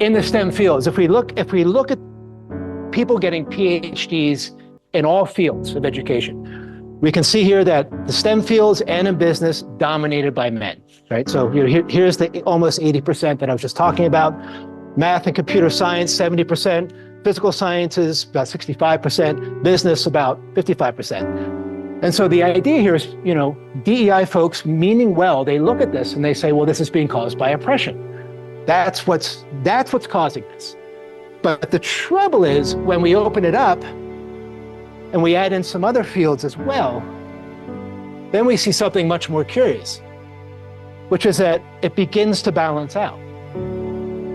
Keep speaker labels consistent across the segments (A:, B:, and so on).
A: in the STEM fields, if we look at people getting PhDs in all fields of education, we can see here that the STEM fields and in business dominated by men, right? So here's the almost 80% that I was just talking about. Math and computer science, 70%, physical sciences, about 65%, business, about 55%. And so the idea here is, DEI folks, meaning well, they look at this and they say, well, this is being caused by oppression. That's what's causing this. But the trouble is, when we open it up and we add in some other fields as well, then we see something much more curious, which is that it begins to balance out.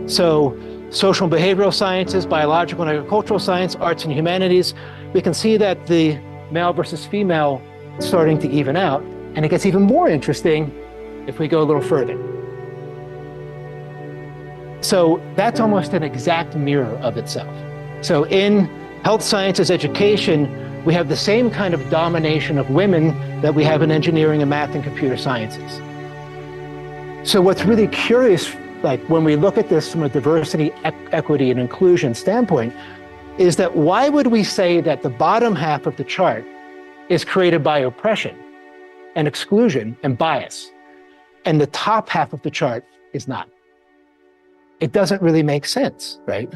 A: So social and behavioral sciences, biological and agricultural science, arts and humanities, we can see that the male versus female is starting to even out. And it gets even more interesting if we go a little further. So that's almost an exact mirror of itself. So in health sciences education, we have the same kind of domination of women that we have in engineering and math and computer sciences. So what's really curious, like when we look at this from a diversity, equity, and inclusion standpoint, is that why would we say that the bottom half of the chart is created by oppression and exclusion and bias, and the top half of the chart is not? It doesn't really make sense, right?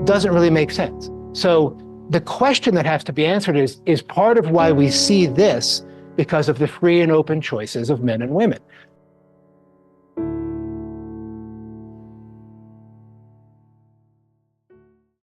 A: Doesn't really make sense. So the question that has to be answered is part of why we see this because of the free and open choices of men and women.